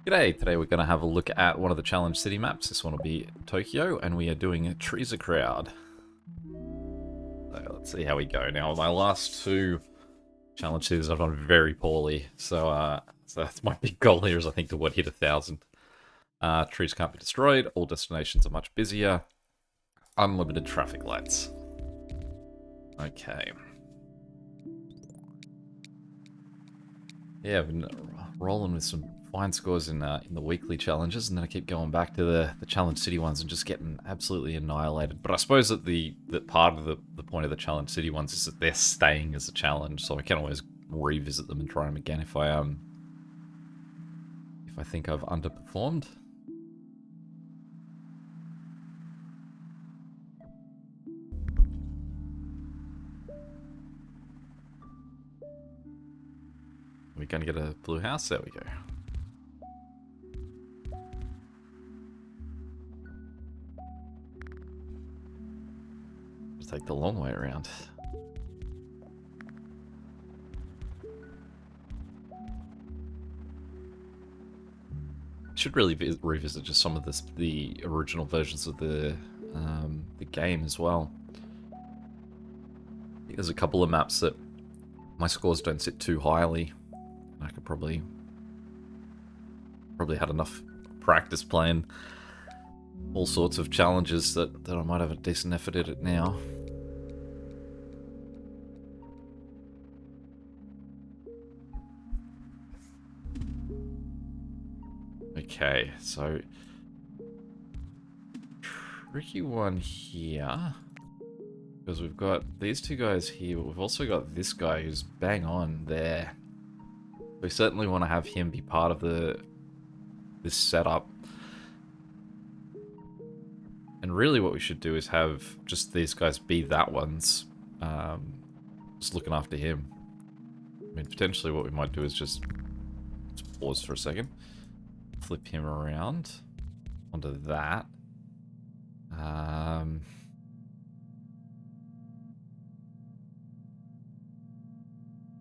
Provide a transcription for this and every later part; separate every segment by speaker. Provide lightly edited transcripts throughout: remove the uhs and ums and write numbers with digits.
Speaker 1: G'day, today we're going to have a look at one of the challenge city maps. This one will be Tokyo, and we are doing a Trees a Crowd. So let's see how we go. Now, my last two challenge cities I've done very poorly, so that's my big goal here is I think to hit 1,000. Trees can't be destroyed, all destinations are much busier, unlimited traffic lights. Okay. Yeah, I've been rolling with some fine scores in the weekly challenges, and then I keep going back to the challenge city ones and just getting absolutely annihilated. But I suppose that that part of the point of the challenge city ones is that they're staying as a challenge, so I can always revisit them and try them again if I think I've underperformed. We're going to get a blue house. There we go. Just take the long way around. Should really revisit just some of the original versions of the game as well. I think there's a couple of maps that my scores don't sit too highly. I could probably had enough practice playing all sorts of challenges that I might have a decent effort at it now. Okay, so tricky one here, because we've got these two guys here, but we've also got this guy who's bang on there. We certainly want to have him be part of this setup. And really what we should do is have just these guys be that ones, just looking after him. I mean, potentially what we might do is just pause for a second, flip him around onto that.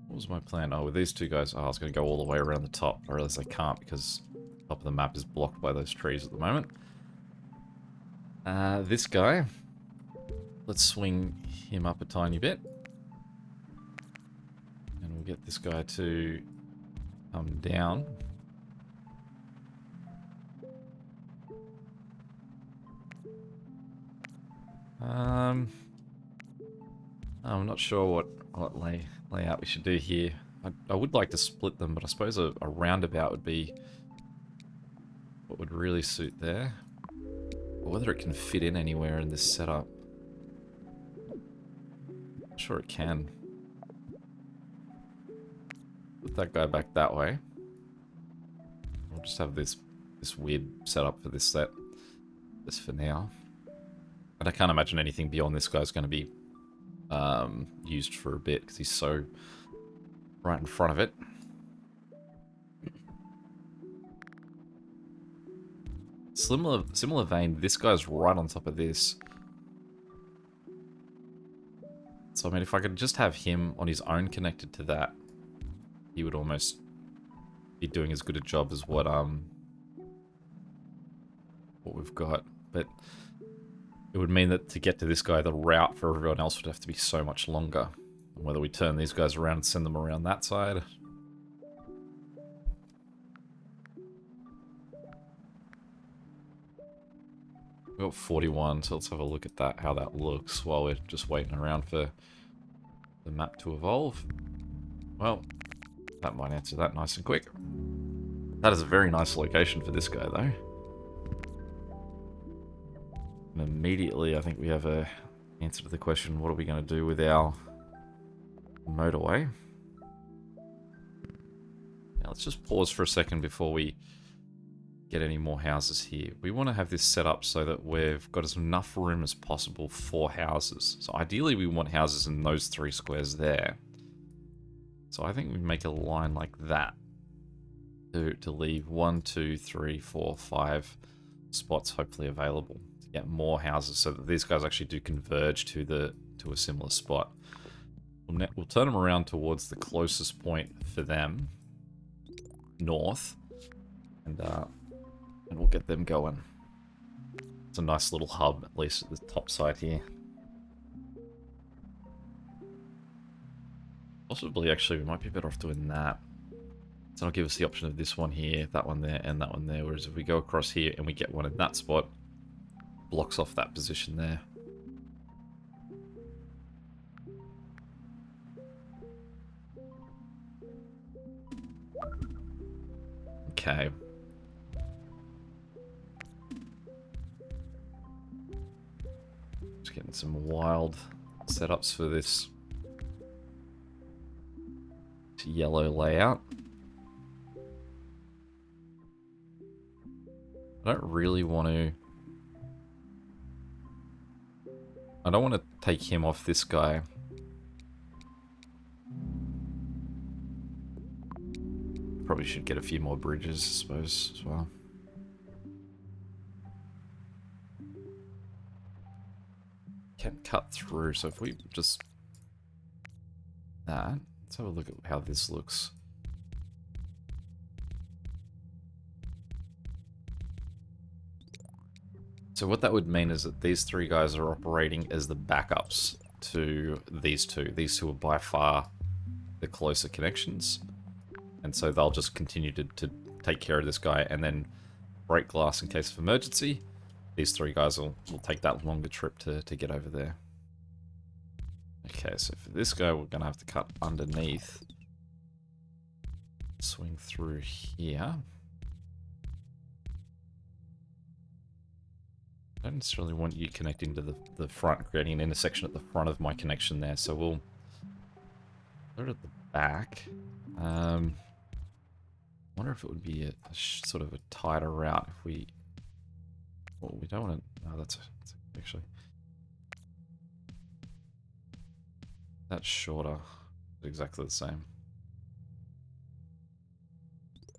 Speaker 1: What was my plan? Oh, with these two guys, I was going to go all the way around the top. I realize I can't because the top of the map is blocked by those trees at the moment. This guy, let's swing him up a tiny bit. And we'll get this guy to come down. I'm not sure what layout we should do here. I would like to split them, but I suppose a roundabout would be what would really suit there. Or whether it can fit in anywhere in this setup. I'm sure it can. Put that guy back that way. We'll just have this weird setup for this set. This for now. And I can't imagine anything beyond this guy's going to be used for a bit because he's so right in front of it. Similar vein, this guy's right on top of this. So I mean, if I could just have him on his own connected to that, he would almost be doing as good a job as what we've got. But it would mean that to get to this guy, the route for everyone else would have to be so much longer. And whether we turn these guys around and send them around that side. We've got 41, so let's have a look at that, how that looks while we're just waiting around for the map to evolve. Well, that might answer that nice and quick. That is a very nice location for this guy, though. And immediately, I think we have a answer to the question, what are we going to do with our motorway? Now, let's just pause for a second before we get any more houses here. We want to have this set up so that we've got as enough room as possible for houses. So ideally, we want houses in those 3 squares there. So I think we make a line like that to leave 1, 2, 3, 4, 5 spots hopefully available. Get more houses so that these guys actually do converge to a similar spot. We'll turn them around towards the closest point for them, north, and we'll get them going. It's a nice little hub, at least at the top side here. Possibly, actually, we might be better off doing that. So it'll give us the option of this one here, that one there, and that one there. Whereas if we go across here and we get one in that spot, blocks off that position there. Okay. Just getting some wild setups for this yellow layout. I don't really want to... I don't want to take him off this guy. Probably should get a few more bridges, I suppose, as well. Can't cut through, so if we just... that, let's have a look at how this looks. So what that would mean is that these three guys are operating as the backups to these two. These two are by far the closer connections. And so they'll just continue to take care of this guy and then break glass in case of emergency. These three guys will take that longer trip to get over there. Okay, so for this guy, we're going to have to cut underneath. Swing through here. I don't necessarily want you connecting to the front, creating an intersection at the front of my connection there. So we'll put it at the back. I wonder if it would be a sort of a tighter route if we... well, we don't want to... no, that's actually... that's shorter. Exactly the same.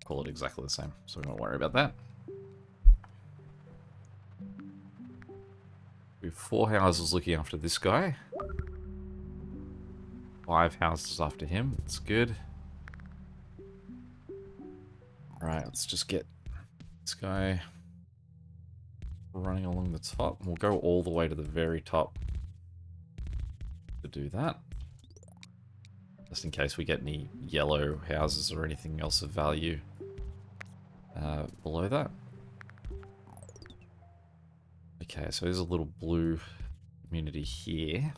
Speaker 1: Call it exactly the same, so we don't worry about that. We have 4 houses looking after this guy. 5 houses after him. That's good. Alright, let's just get this guy running along the top. We'll go all the way to the very top to do that. Just in case we get any yellow houses or anything else of value below that. Okay, so there's a little blue community here.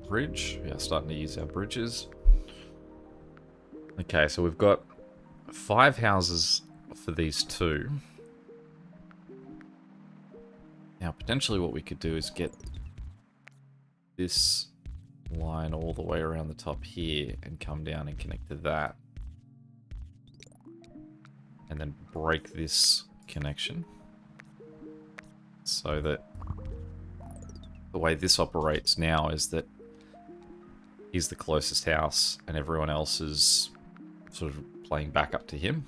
Speaker 1: Bridge. We are starting to use our bridges. Okay, so we've got 5 houses for these 2. Now, potentially what we could do is get this line all the way around the top here and come down and connect to that. And then break this connection. So that the way this operates now is that he's the closest house and everyone else is sort of playing back up to him.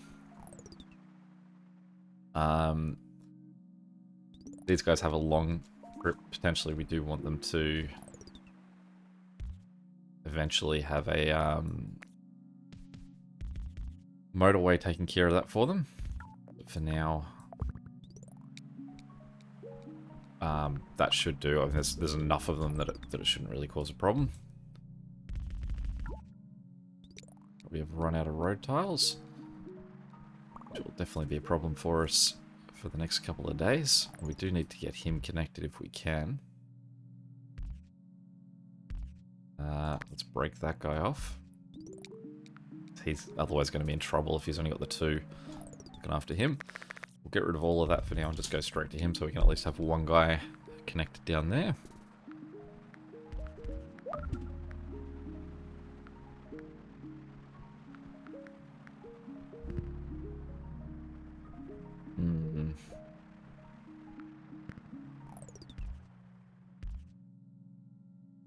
Speaker 1: These guys have a long grip. Potentially we do want them to eventually have a motorway taking care of that for them. But for now, that should do. I mean, there's enough of them that it shouldn't really cause a problem. We have run out of road tiles, which will definitely be a problem for us for the next couple of days. We do need to get him connected if we can. Let's break that guy off. He's otherwise going to be in trouble if he's only got the 2 looking after him. We'll get rid of all of that for now and just go straight to him so we can at least have one guy connected down there.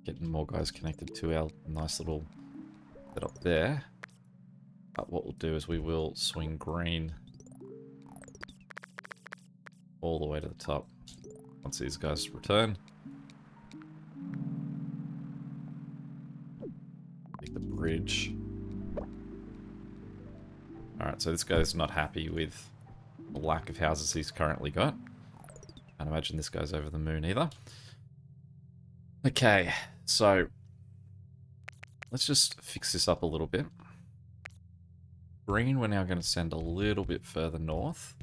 Speaker 1: Getting more guys connected to our nice little Set up there. But what we'll do is we will swing green all the way to the top once these guys return. Take the bridge. Alright, so this guy's not happy with the lack of houses he's currently got. Can't imagine this guy's over the moon either. Okay, so let's just fix this up a little bit. Green, we're now going to send a little bit further north.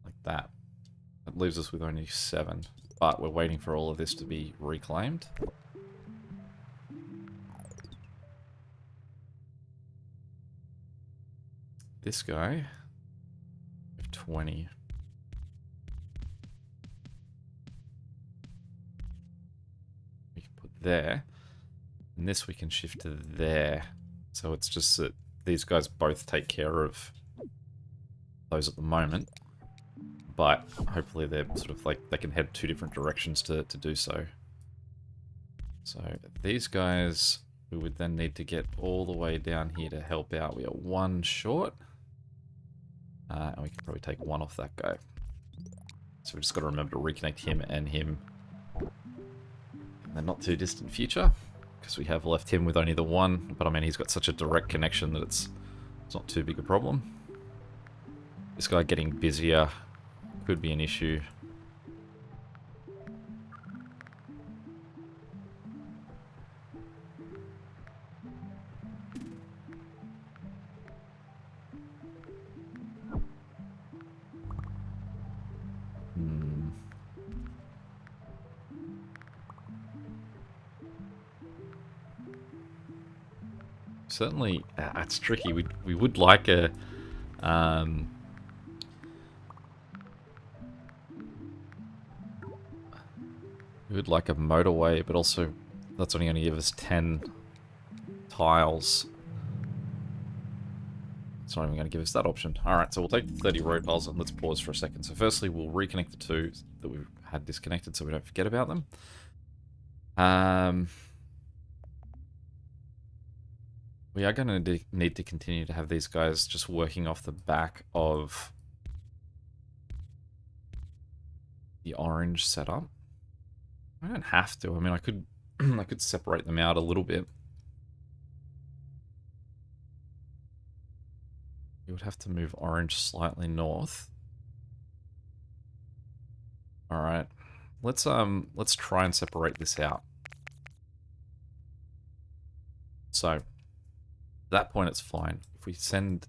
Speaker 1: Like that. That leaves us with only 7. But we're waiting for all of this to be reclaimed. This guy, we have 20. We can put there. And this we can shift to there. So it's just that these guys both take care of those at the moment. But hopefully they're sort of like, they can head 2 different directions to do so. So these guys, we would then need to get all the way down here to help out. We are 1 short. And we can probably take 1 off that guy. So we just got to remember to reconnect him and him in the not too distant future. Because we have left him with only the 1. But I mean, he's got such a direct connection that it's not too big a problem. This guy getting busier could be an issue. Certainly, it's tricky. We would like a we would like a motorway, but also that's only going to give us 10 tiles. It's not even going to give us that option. Alright, so we'll take the 30 road tiles and let's pause for a second. So firstly, we'll reconnect the 2 that we've had disconnected so we don't forget about them. We are going to need to continue to have these guys just working off the back of the orange setup. I don't have to. I mean, I could I could separate them out a little bit. You would have to move orange slightly north. All right. Let's try and separate this out. So, at that point it's fine. If we send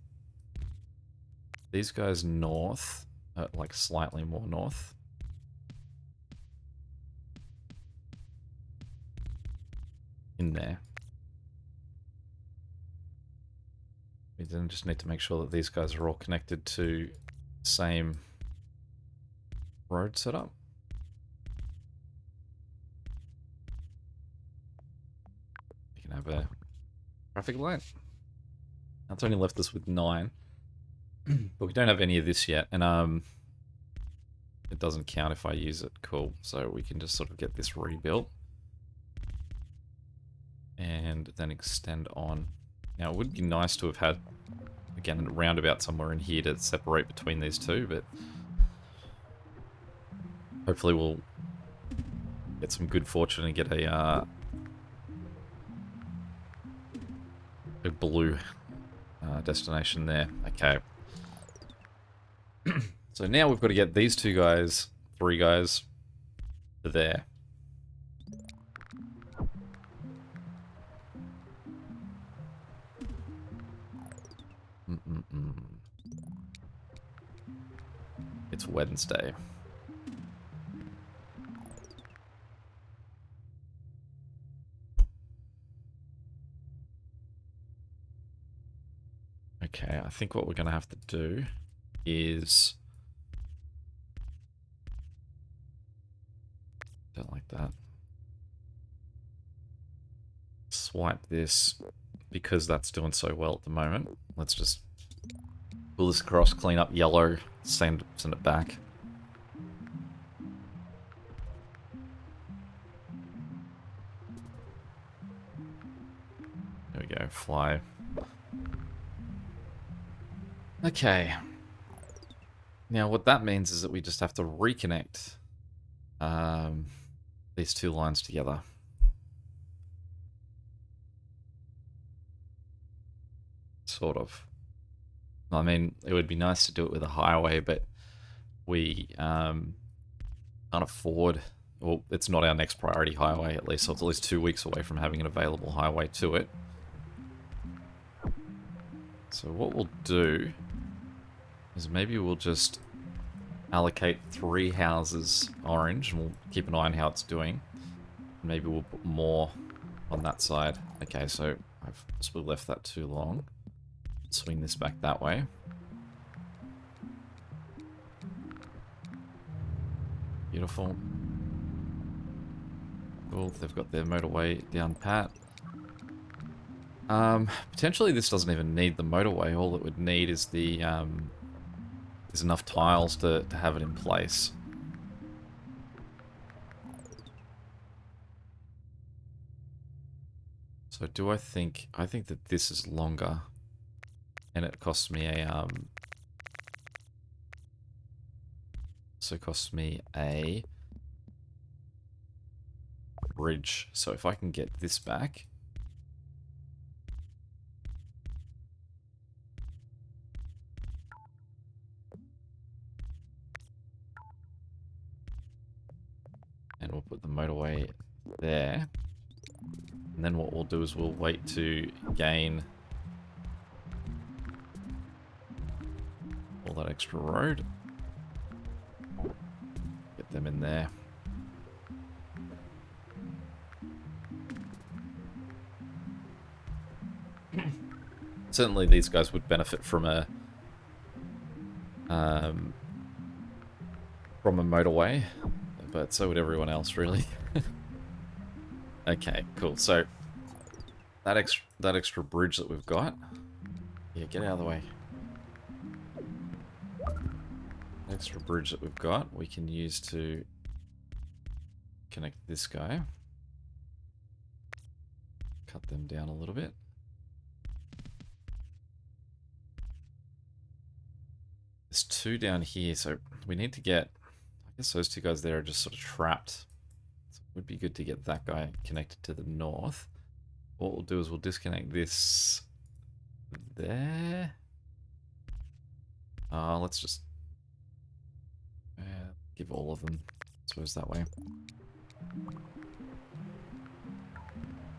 Speaker 1: these guys north, like slightly more north. In there. We then just need to make sure that these guys are all connected to the same road setup. You can have a traffic light. That's only left us with 9. But we don't have any of this yet, and it doesn't count if I use it. Cool. So we can just sort of get this rebuilt. And then extend on. Now, it would be nice to have had, again, a roundabout somewhere in here to separate between these 2, but hopefully we'll get some good fortune and get a blue destination there. Okay. So now we've got to get these 2 guys, 3 guys, to there. It's Wednesday. Okay, I think what we're going to have to do is... Don't like that. Swipe this because that's doing so well at the moment. Let's just pull this across, clean up yellow, send it back. go, fly. Okay. Now what that means is that we just have to reconnect these two lines together. Sort of. I mean, it would be nice to do it with a highway, but we can't afford... Well, it's not our next priority highway, at least. So it's at least 2 weeks away from having an available highway to it. So what we'll do is maybe we'll just allocate 3 houses orange, and we'll keep an eye on how it's doing. Maybe we'll put more on that side. Okay, so I've possibly left that too long. Swing this back that way. Beautiful. Cool, they've got their motorway down pat. Potentially this doesn't even need the motorway. All it would need is the is enough tiles to have it in place. So do I think that this is longer, and it costs me a bridge. So if I can get this back, and we'll put the motorway there, and then what we'll do is we'll wait to gain all that extra road, get them in there. Certainly these guys would benefit from a motorway, but so would everyone else, really. Okay, cool. So that extra bridge that we've got, yeah, get out of the way. The extra bridge that we've got, we can use to connect this guy. Cut them down a little bit. There's 2 down here, so we need to get... I guess those 2 guys there are just sort of trapped. So it would be good to get that guy connected to the north. What we'll do is we'll disconnect this there. Let's just give all of them, I suppose, that way.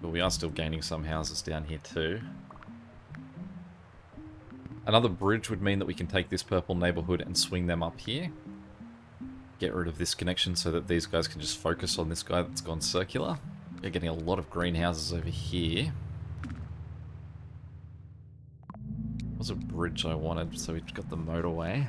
Speaker 1: But we are still gaining some houses down here too. Another bridge would mean that we can take this purple neighborhood and swing them up here. Get rid of this connection so that these guys can just focus on this guy that's gone circular. We're getting a lot of greenhouses over here. Was a bridge I wanted, so we've got the motorway.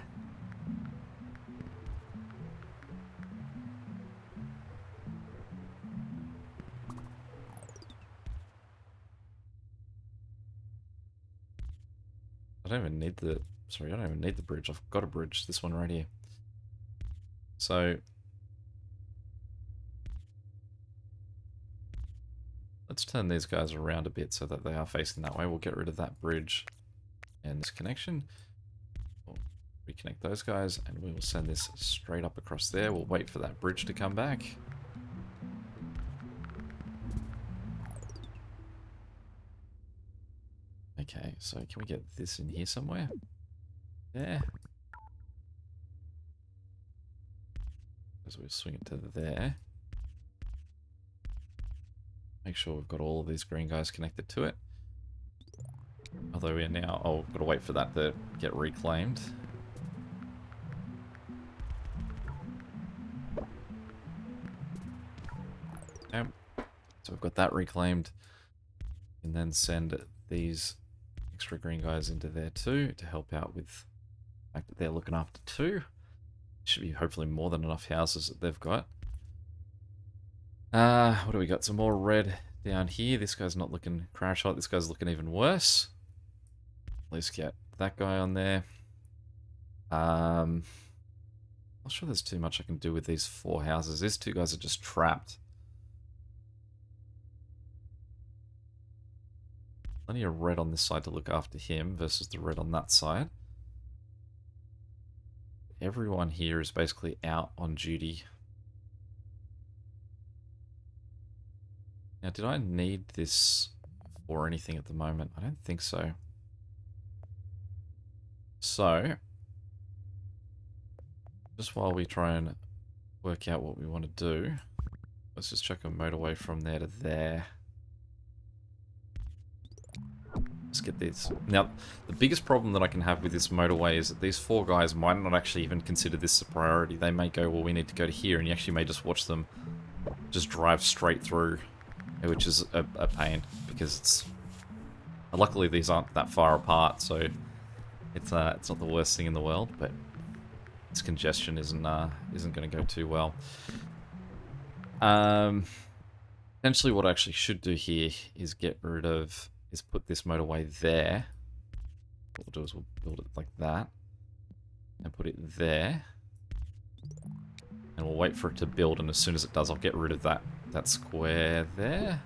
Speaker 1: I don't even need the... Sorry, I don't even need the bridge. I've got a bridge. This one right here. So... let's turn these guys around a bit so that they are facing that way. We'll get rid of that bridge and this connection. We'll reconnect those guys, and we will send this straight up across there. We'll wait for that bridge to come back. Okay, so can we get this in here somewhere? There. As we swing it to there. Make sure we've got all of these green guys connected to it. Although we are now... oh, we've got to wait for that to get reclaimed. Okay. So we've got that reclaimed. And then send these extra green guys into there too to help out with the fact that they're looking after 2. Should be hopefully more than enough houses that they've got. What do we got? Some more red down here. This guy's not looking crash hot. This guy's looking even worse. At least get that guy on there. Not sure there's too much I can do with these 4 houses. These 2 guys are just trapped. Plenty of red on this side to look after him versus the red on that side. Everyone here is basically out on duty. Now, did I need this for anything at the moment? I don't think so. So, just while we try and work out what we want to do, let's just chuck a motorway from there to there. Let's get this. Now, the biggest problem that I can have with this motorway is that these four guys might not actually even consider this a priority. They may go, well, we need to go to here, and you actually may just watch them just drive straight through, which is a pain, because it's... Luckily, these aren't that far apart, so it's not the worst thing in the world, but this congestion isn't going to go too well. Essentially, what I actually should do here is put this motorway there. What we'll do is we'll build it like that, and put it there, and we'll wait for it to build, and as soon as it does, I'll get rid of that square there.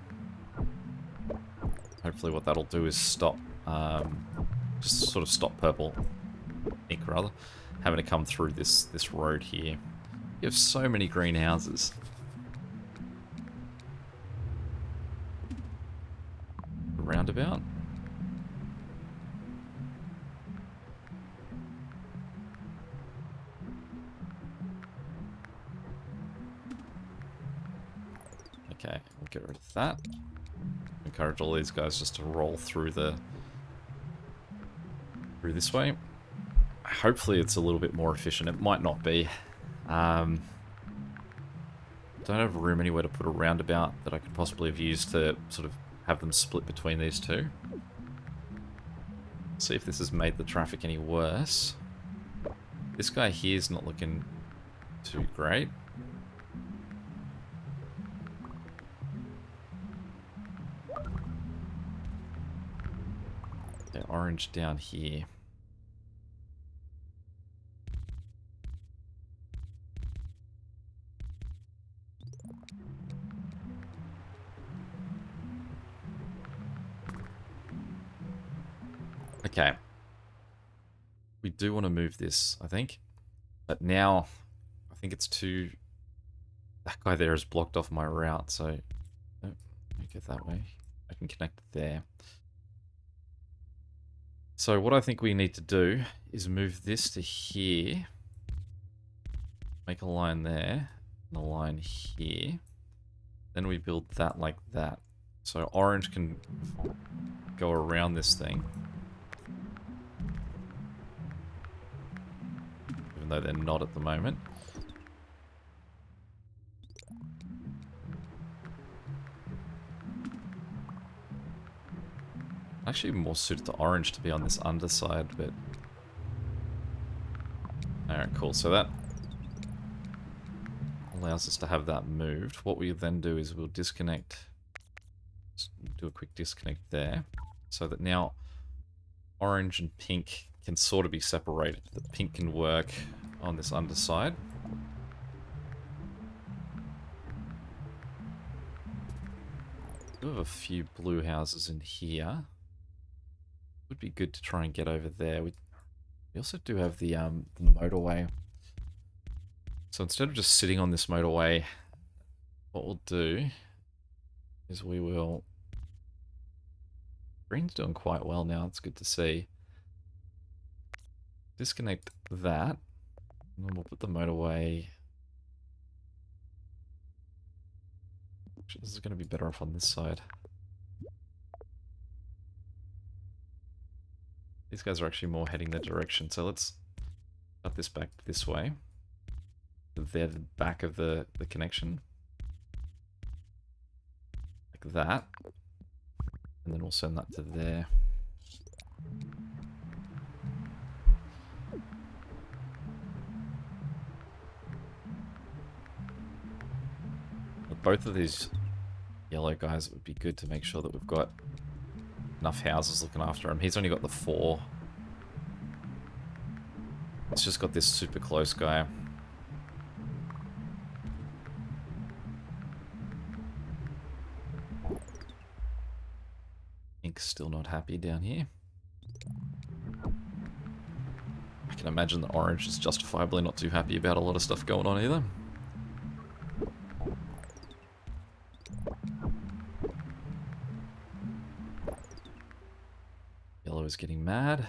Speaker 1: Hopefully what that'll do is stop, just sort of stop purple ink, rather, having to come through this road here. You have so many greenhouses. Roundabout. Okay, we'll get rid of that. Encourage all these guys just to roll through this way. Hopefully it's a little bit more efficient. It might not be. Don't have room anywhere to put a roundabout that I could possibly have used to sort of have them split between these two. See if this has made the traffic any worse. This guy here is not looking too great. Okay, orange down here. Okay. We do want to move this, I think. But now, I think it's too... That guy there has blocked off my route, so... Oh, make it that way. I can connect it there. So what I think we need to do is move this to here. Make a line there, and a line here. Then we build that like that. So orange can go around this thing. Even though they're not at the moment. Actually more suited to orange to be on this underside, but... Alright, cool. So that allows us to have that moved. What we then do is we'll disconnect... Just do a quick disconnect there. So that now orange and pink can sort of be separated. The pink can work on this underside. We have a few blue houses in here. Would be good to try and get over there. We also do have the motorway. So instead of just sitting on this motorway, what we'll do is we will... Green's doing quite well now, it's good to see. Disconnect that, and then we'll put the motorway... This is going to be better off on this side. These guys are actually more heading the direction, so let's cut this back this way. They're the back of the connection. Like that. And then we'll send that to there. With both of these yellow guys, it would be good to make sure that we've got enough houses looking after him. He's only got the 4. It's just got this super close guy. Ink's still not happy down here. I can imagine that Orange is justifiably not too happy about a lot of stuff going on either. Yellow is getting mad.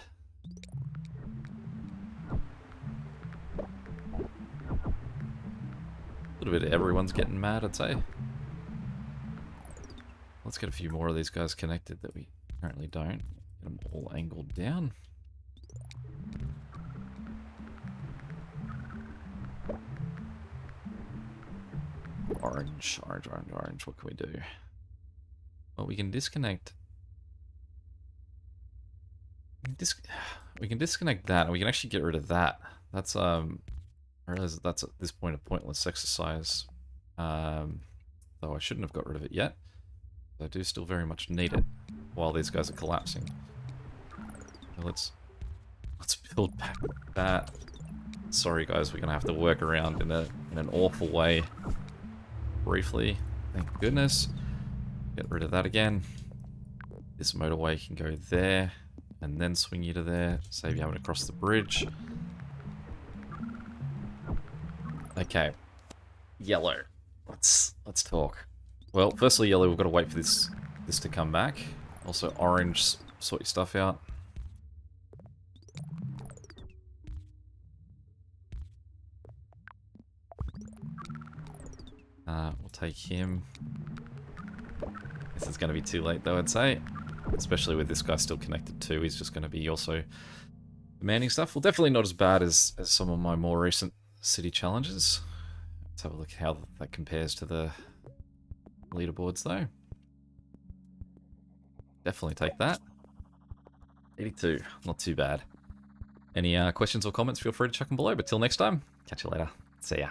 Speaker 1: A little bit of everyone's getting mad, I'd say. Let's get a few more of these guys connected that we currently don't. Get them all angled down. Orange, orange, orange, orange. What can we do? Well, we can disconnect. We can disconnect that, and we can actually get rid of that. That's I realize that's at this point a pointless exercise. Though I shouldn't have got rid of it yet. I do still very much need it while these guys are collapsing. So let's build back that. Sorry guys, we're gonna have to work around in an awful way. Briefly, thank goodness. Get rid of that again. This motorway can go there, and then swing you to there. Save you having to cross the bridge. Okay, yellow. Let's talk. Well, firstly, yellow, we've got to wait for this to come back. Also, orange, sort your stuff out. We'll take him. This is going to be too late, though, I'd say. Especially with this guy still connected too. He's just going to be also demanding stuff. Well, definitely not as bad as some of my more recent city challenges. Let's have a look at how that compares to the leaderboards, though. Definitely take that. 82, not too bad. Any questions or comments, feel free to chuck them below. But till next time, catch you later. See ya.